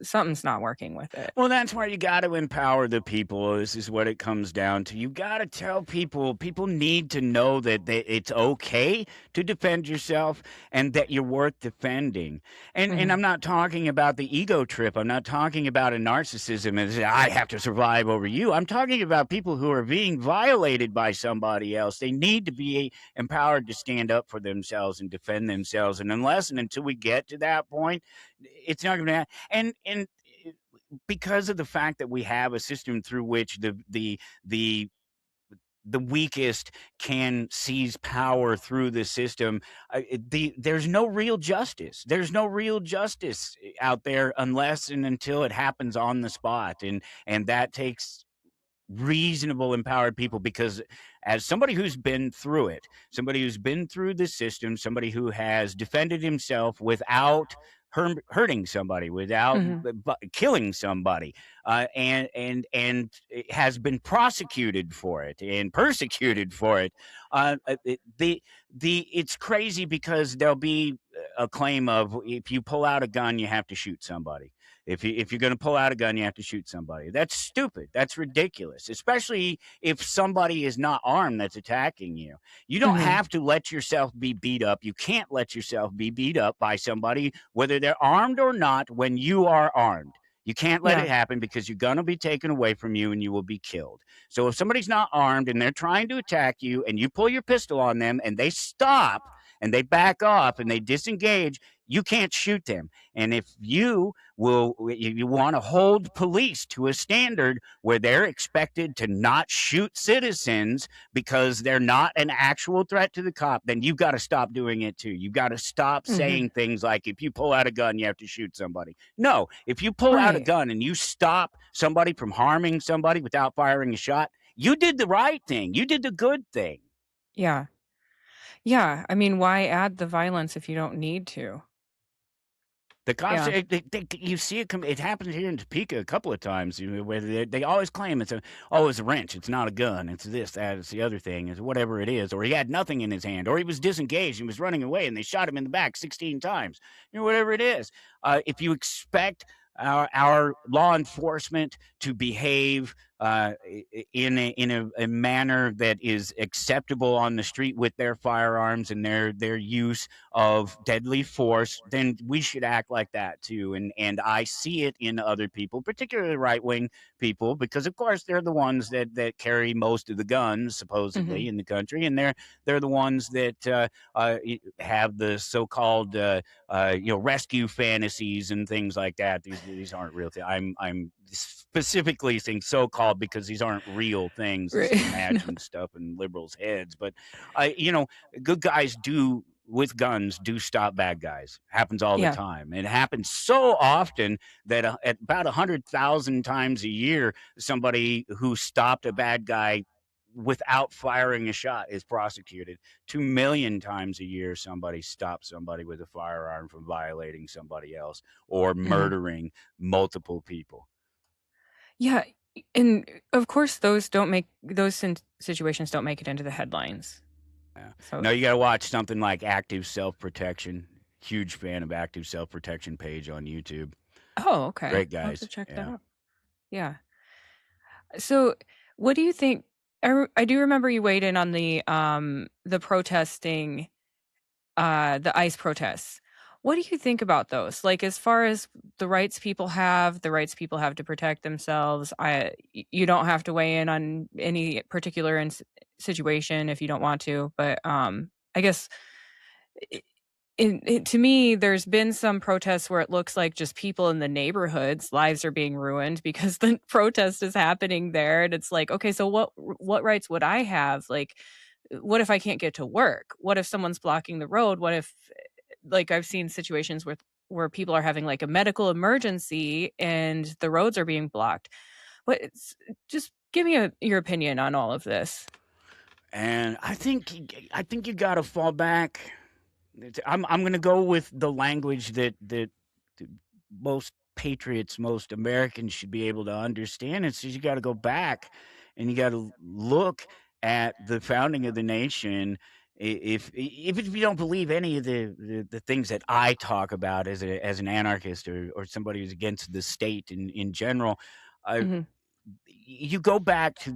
something's not working with it. Well, that's where you got to empower the people. This is what it comes down to. You got to tell people need to know that it's okay to defend yourself and that you're worth defending. And Mhm. I'm not talking about the ego trip. I'm not talking about a narcissism and say, I have to survive over you. I'm talking about people who are being violated by somebody else. They need to be empowered to stand up for themselves and defend themselves. And unless and until we get to that point, it's not going to and because of the fact that we have a system through which the the weakest can seize power through the system, there's no real justice. There's no real justice out there unless and until it happens on the spot, and that takes reasonable empowered people because as somebody who's been through it, somebody who's been through the system, somebody who has defended himself without hurting somebody, without Mhm. killing somebody, and has been prosecuted for it and persecuted for it. The it's crazy because there'll be a claim of if you pull out a gun, you have to shoot somebody. If you're going to pull out a gun, you have to shoot somebody. That's stupid. That's ridiculous, especially if somebody is not armed that's attacking you. You don't Mhm. have to let yourself be beat up. You can't let yourself be beat up by somebody, whether they're armed or not, when you are armed. You can't let Yeah. it happen because your gun will be taken away from you and you will be killed. So if somebody's not armed and they're trying to attack you and you pull your pistol on them and they stop and they back off and they disengage, you can't shoot them. And if you want to hold police to a standard where they're expected to not shoot citizens because they're not an actual threat to the cop, then you've got to stop doing it too. You've got to stop Mhm. saying things like, if you pull out a gun, you have to shoot somebody. No, if you pull out a Right. gun and you stop somebody from harming somebody without firing a shot, you did the right thing. You did the good thing. Yeah. Yeah, I mean, why add the violence if you don't need to? The cops, Yeah. you see it come. It happens here in Topeka a couple of times. Where they always claim it's a wrench. It's not a gun. It's this, that, it's the other thing. It's whatever it is. Or he had nothing in his hand. Or he was disengaged and was running away, and they shot him in the back 16 times. Whatever it is. If you expect our law enforcement to behave in a manner that is acceptable on the street with their firearms and their use of deadly force, then we should act like that too. And I see it in other people, particularly right wing people, because of course they're the ones that carry most of the guns Hmm. supposedly in the country, and they're the ones that have the so-called rescue fantasies and things like that. These aren't real things. I'm specifically saying so-called because these aren't real things. This Right. is No. imagined stuff in liberals' heads. But I, good guys do with guns do stop bad guys. Happens all the Yeah. time. It happens so often that at about 100,000 times a year, somebody who stopped a bad guy without firing a shot is prosecuted. 2 million times a year, somebody stops somebody with a firearm from violating somebody else or Hmm. murdering multiple people. Yeah. And of course, situations don't make it into the headlines. Yeah. So, No, you got to watch something like Active Self Protection. Huge fan of Active Self Protection page on YouTube. oh, okay. Great I'll have to guys. check that Yeah. out. Yeah. So, what do you think? I do remember you weighed in on the protesting, the ICE protests. What do you think about those? Like, as far as the rights people have to protect themselves. You don't have to weigh in on any particular situation if you don't want to, but I guess to me, there's been some protests where it looks like just people in the neighborhoods' lives are being ruined because the protest is happening there, and it's like, okay, so what rights would I have? Like, what if I can't get to work? What if someone's blocking the road? What if, like, I've seen situations where people are having like a medical emergency and the roads are being blocked. Just give me your opinion on all of this. And I think you got to fall back. I'm going to go with the language that most patriots, most Americans should be able to understand. It's just you got to go back and you got to look at the founding of the nation. If you don't believe any of the things that I talk about as an anarchist or somebody who's against the state in general, uh, Hmm. you go back to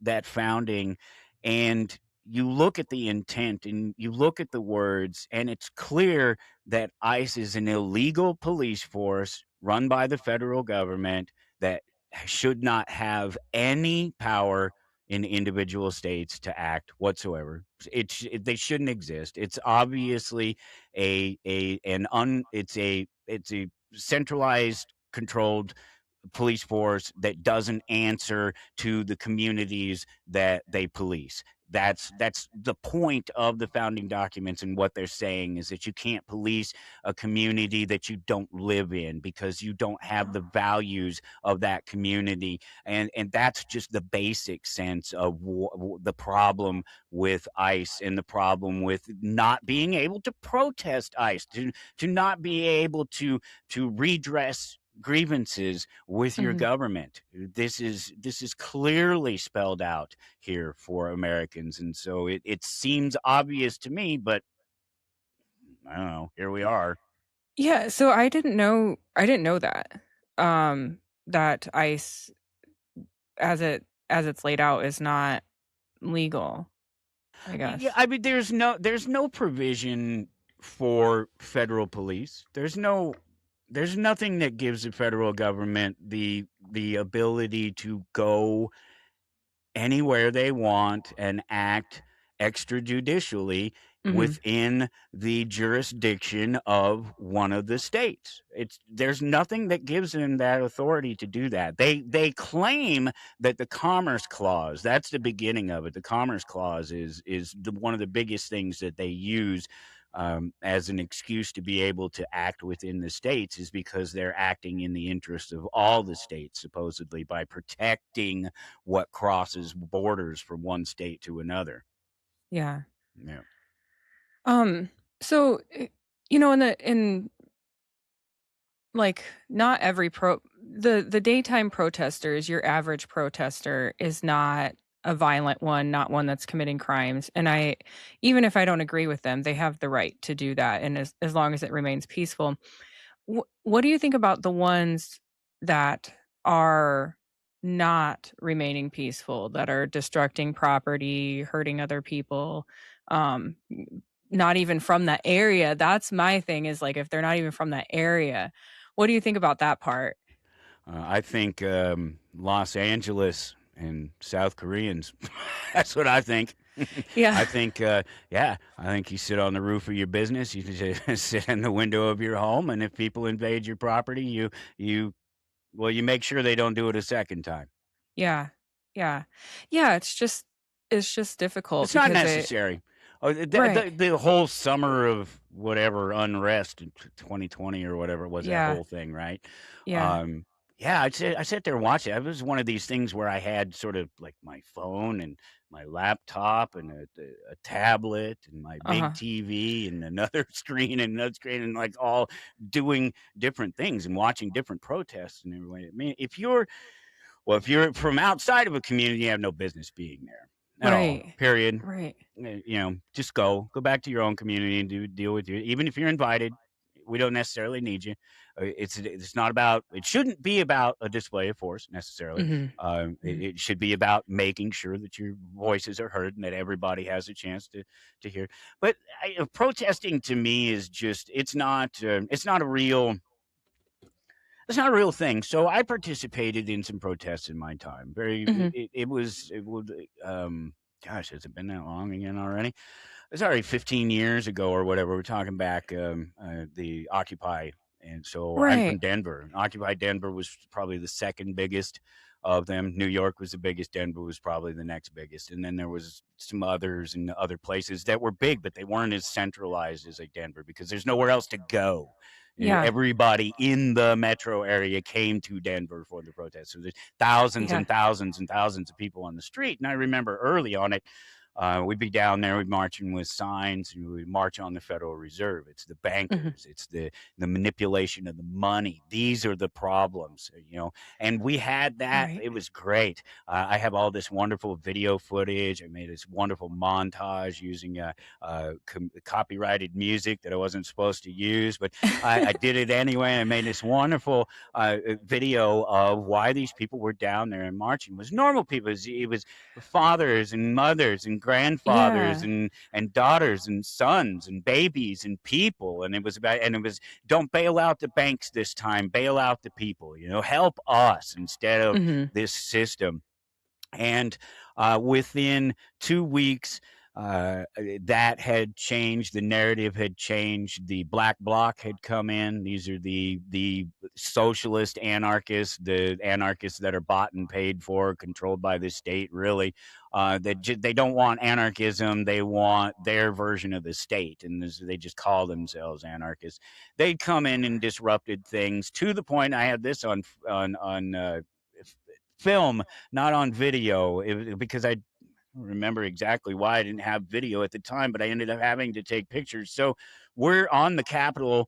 that founding, and you look at the intent and you look at the words, and it's clear that ICE is an illegal police force run by the federal government that should not have any power in individual states to act whatsoever. They shouldn't exist. It's obviously it's a centralized, controlled police force that doesn't answer to the communities that they police. That's the point of the founding documents, and what they're saying is that you can't police a community that you don't live in because you don't have the values of that community. And that's just the basic sense of the problem with ICE, and the problem with not being able to protest ICE, to not be able to redress grievances with your Hmm. government. This is clearly spelled out here for Americans, and so it seems obvious to me, but I don't know. Here we are. Yeah, so I didn't know that. That ICE, as it's laid out, is not legal, I Yeah, guess. I mean, there's no provision for federal police. There's nothing that gives the federal government the ability to go anywhere they want and act extrajudicially Mhm. within the jurisdiction of one of the states. There's nothing that gives them that authority to do that. They claim that the Commerce Clause, that's the beginning of it. The Commerce Clause is one of the biggest things that they use as an excuse to be able to act within the states, is because they're acting in the interest of all the states, supposedly, by protecting what crosses borders from one state to another. Yeah. Yeah. Um, so, in like, not every the daytime protesters, your average protester is not a violent one, not one that's committing crimes. And even if I don't agree with them, they have the right to do that, and as long as it remains peaceful. What do you think about the ones that are not remaining peaceful, that are destructing property, hurting other people, not even from that area. That's my thing is, like, if they're not even from that area, what do you think about that part? I think Los Angeles and South Koreans. That's what I think. Yeah. I think, yeah, I think you sit on the roof of your business, you just sit in the window of your home, and if people invade your property, you well, you make sure they don't do it a second time. Yeah. Yeah. Yeah, it's just difficult It's not because it necessary. Right. The whole summer of whatever unrest in 2020 or whatever it was, that Yeah. whole thing, right? Yeah. Um, yeah, I sit there and watch it. It was one of these things where I had sort of like my phone and my laptop and a tablet and my big Uh-huh. TV and another screen and another screen and like all doing different things and watching different protests and everything. I mean, if you're from outside of a community, you have no business being there at all. Right. Period. Right. Just go back to your own community and deal with you. Even if you're invited, we don't necessarily need you. It's not about. It shouldn't be about a display of force necessarily. Mhm. It, Mhm. it should be about making sure that your voices are heard and that everybody has a chance to hear. But protesting to me is just. It's not a real. It's not a real thing. So I participated in some protests in my time. Mhm. It would, gosh, has it been that long again already? It's already 15 years ago or whatever. We're talking back, the Occupy. And so I'm Right. from Denver. And Occupy Denver was probably the second biggest of them. New York was the biggest. Denver was probably the next biggest. And then there was some others in other places that were big, but they weren't as centralized as like Denver because there's nowhere else to go. Yeah. Everybody in the metro area came to Denver for the protest. So there's thousands Yeah. and thousands and thousands of people on the street. And I remember early on it, we'd be down there, we'd marching with signs, and we'd march on the Federal Reserve. It's the Mhm. bankers, it's the manipulation of the money. These are the problems. And we had that. Right. It was great. I have all this wonderful video footage. I made this wonderful montage using copyrighted music that I wasn't supposed to use, but I did it anyway. I made this wonderful video of why these people were down there and marching. It was normal people. It was fathers and mothers and grandfathers Yeah. and daughters and sons and babies and people, and it was don't bail out the banks this time, bail out the people, help us instead of Mhm. this system. And within 2 weeks, that had changed. The narrative had changed. The black bloc had come in. These are the socialist anarchists, the anarchists that are bought and paid for, controlled by the state. Really, they don't want anarchism. They want their version of the state, and they just call themselves anarchists. They'd come in and disrupted things to the point. I had this on film, not on video, because I remember exactly why I didn't have video at the time, but I ended up having to take pictures. So we're on the Capitol.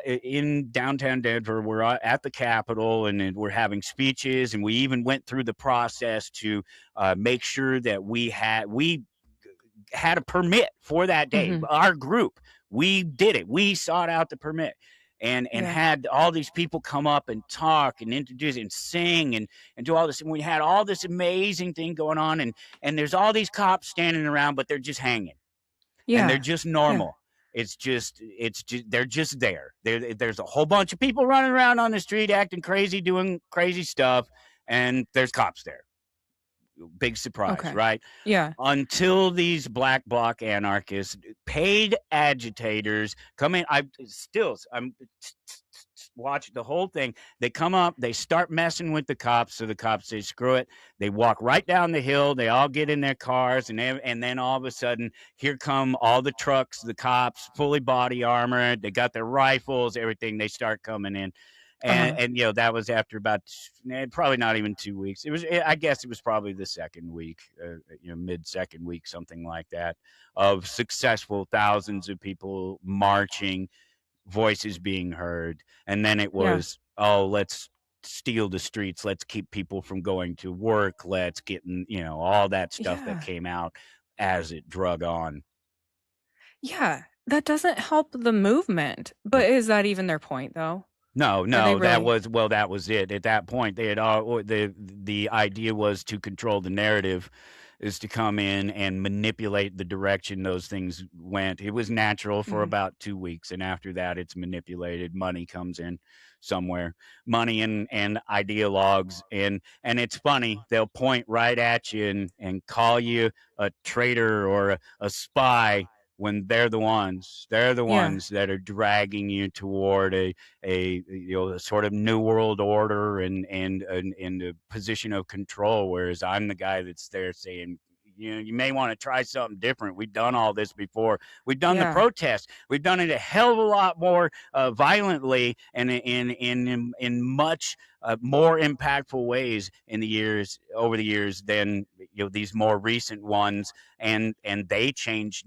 In downtown Denver. We're at the Capitol, and we're having speeches, and we even went through the process to make sure that we had a permit for that day. Mhm. Our group, we did it. We sought out the permit and Yeah. had all these people come up and talk and introduce and sing and do all this. And we had all this amazing thing going on. And there's all these cops standing around, but they're just hanging and they're Yeah. just Yeah. normal. It's just they're just there. There's a whole bunch of people running around on the street acting crazy, doing crazy stuff, and there's cops there. Big surprise, Okay. right? Yeah. Until these black bloc anarchists, paid agitators come in. I'm watch the whole thing. They come up, they start messing with the cops. So the cops say, screw it. They walk right down the hill. They all get in their cars. And then all of a sudden, here come all the trucks, the cops, fully body armor. They got their rifles, everything. They start coming in. And, Uh-huh. and that was after about probably not even 2 weeks. I guess it was probably the second week, mid second week, something like that, of successful thousands of people marching, voices being heard. And then it Yeah. was, oh, let's steal the streets. Let's keep people from going to work. Let's get all that stuff that Yeah. came out as it drug on. Yeah. That doesn't help the movement. But is that even their point, though? No, Or they no, really? that was it. At that point, they had all the idea was to control the narrative, is to come in and manipulate the direction those things went. It was natural for Mhm. about 2 weeks, and after that, it's manipulated. Money comes in somewhere, money and ideologues, and it's funny. They'll point right at you and call you a traitor or a spy when they're the Yeah. ones that are dragging you toward a sort of new world order and a position of control, whereas I'm the guy that's there saying, you may want to try something different. We've done all this before. We've done the Yeah. protests. We've done it a hell of a lot more violently and in much more impactful ways in the years over the years than these more recent ones, and they changed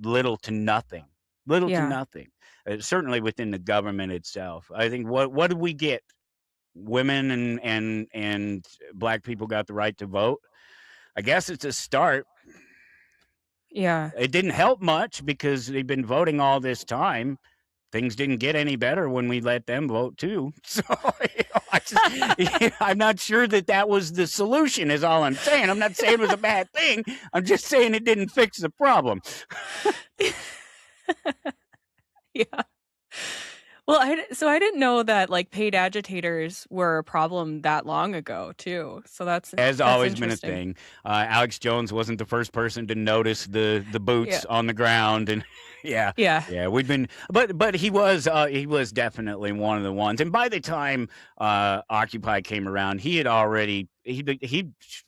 little to nothing. Little to Yeah. nothing. Certainly within the government itself. I think what did we get? Women and black people got the right to vote. I guess it's a start. Yeah. It didn't help much because they've been voting all this time. Things didn't get any better when we let them vote too. So I'm not sure that was the solution. Is all I'm saying. I'm not saying it was a bad thing. I'm just saying it didn't fix the problem. Yeah. Well, so I didn't know that, like, paid agitators were a problem that long ago too. So Has that's always been a interesting. thing. Alex Jones wasn't the first person to notice the Yeah. boots on the ground, and yeah, Yeah. yeah, we've been, but he was definitely one of the ones. And by the time Occupy came around, he had already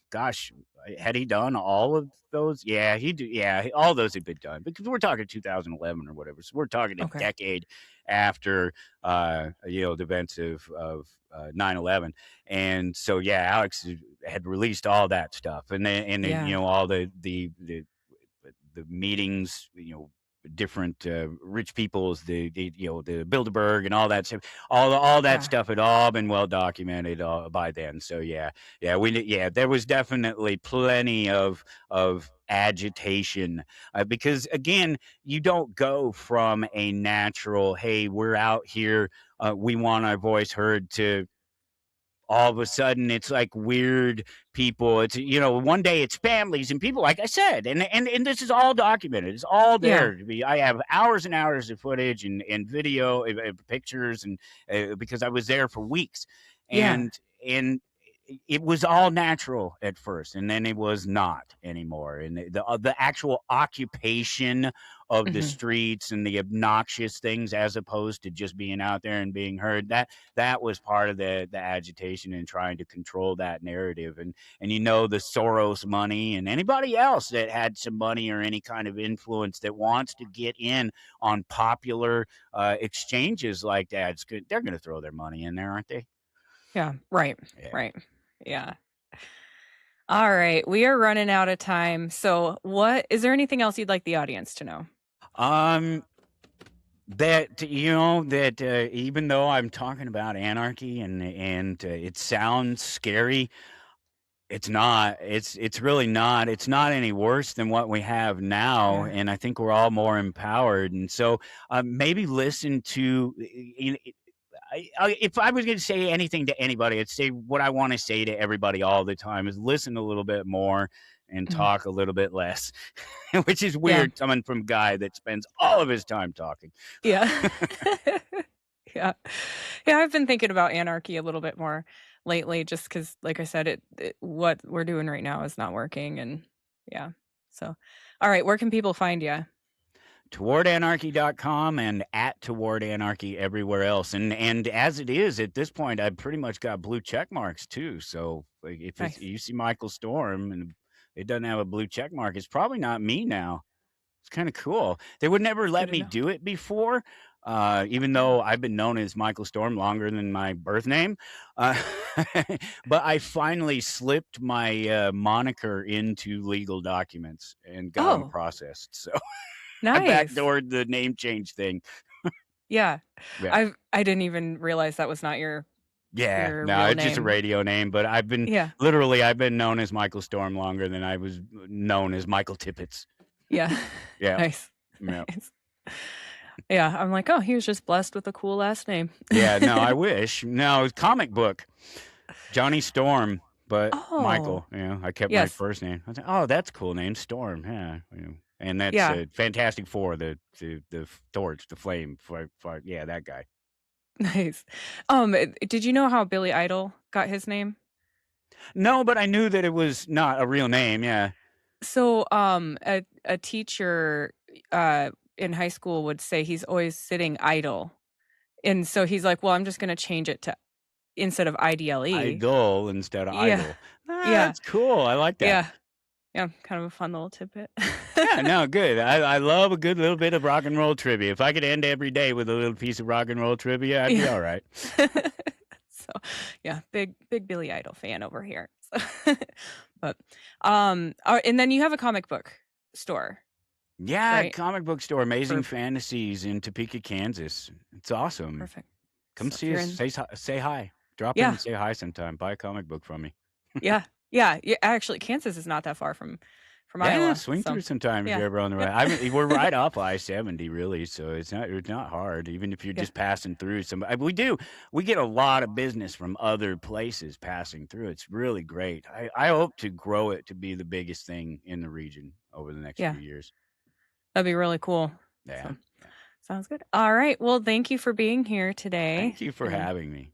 gosh, had he done all of those? Yeah, all those had been done because we're talking 2011 or whatever. So we're talking a Okay. decade after the events of 9/11. And so yeah, Alex had released all that stuff, and then Yeah. all the meetings, different rich peoples, the Bilderberg and all that stuff, all that Yeah. stuff had all been well documented by then. So yeah, there was definitely plenty of agitation because again, you don't go from a natural, hey, we're out here, we want our voice heard, to all of a sudden it's like weird people. It's one day it's families and people, like I said, and this is all documented. It's all Yeah. there to be. I have hours and hours of footage and video, pictures, and because I was there for weeks, Yeah. and it was all natural at first, and then it was not anymore. And the actual occupation of the Mhm. streets and the obnoxious things, as opposed to just being out there and being heard, that was part of the agitation and trying to control that narrative. And the Soros money and anybody else that had some money or any kind of influence that wants to get in on popular exchanges like that, they're going to throw their money in there, aren't they? Yeah. Right. Yeah. Right. Yeah. All right. We are running out of time. So, what is there anything else you'd like the audience to know? Um, that even though I'm talking about anarchy and it sounds scary, it's not. It's really not. It's not any worse than what we have now, Yeah. and I think we're all more empowered. And so, maybe listen to. If I was going to say anything to anybody, I'd say what I want to say to everybody all the time is listen a little bit more and Mhm. talk a little bit less, which is Yeah. weird coming from a guy that spends all of his time talking. Yeah. Yeah. Yeah, I've been thinking about anarchy a little bit more lately just because, like I said, what we're doing right now is not working, and yeah. So, all right, where can people find you? Towardanarchy.com and at Toward Anarchy everywhere else. And as it is at this point, I've pretty much got blue check marks too. So like, if Nice. you see Michael Storm and it doesn't have a blue check mark, it's probably not me now. It's kind of cool. They would never Good let to me know. do it before, even though I've been known as Michael Storm longer than my birth name. Uh, but I finally slipped my moniker into legal documents and got them Oh, processed. So I nice. backdoored the name change thing. Yeah. Yeah. I didn't even realize that was not Yeah. your No, real it's just a name. radio name, but I've been Yeah. known as Michael Storm longer than I was known as Michael Tippett. Yeah. Yeah. Nice. Yeah. Nice. Yeah, I'm like, oh, he was just blessed with a cool last name. Yeah, no, I wish. No, it's comic book. Johnny Storm, but Oh, Michael, I kept my yes. first name. I was like, "Oh, that's a cool name, Storm." Yeah, and that's Yeah, Fantastic Four, the torch, the flame, yeah, that guy. nice. Did you know how Billy Idol got his name? No, but I knew that it was not a real name. Yeah. So, a teacher, in high school would say he's always sitting idle, and so he's like, "Well, I'm just gonna change it to instead of IDLE." Idol instead of Yeah, idol. Ah, yeah, that's cool. I like that. yeah, yeah, kind of a fun little tidbit. Yeah, no, good. I love a good little bit of rock and roll trivia. If I could end every day with a little piece of rock and roll trivia, I'd be Yeah. all right. So, yeah, big Billy Idol fan over here. So, but, and then you have a comic book store, Yeah, right? comic book store, Amazing For Fantasies in Topeka, Kansas. It's awesome. perfect. Come So if see you're us. in Say hi. Drop in yeah, and say hi sometime. Buy a comic book from me. yeah, yeah, yeah, actually, Kansas is not that far from Yeah, Iowa, swing so through sometime if yeah, you're ever on the yep. right. I mean, we're right off I-70, really, so it's not hard. Even if you're Yeah, just passing through some, we get a lot of business from other places passing through. It's really great. I hope to grow it to be the biggest thing in the region over the next yeah, few years. that'd be really cool. Yeah, So, yeah. sounds good. Alright, well, thank you for being here today, Thank you for and having me.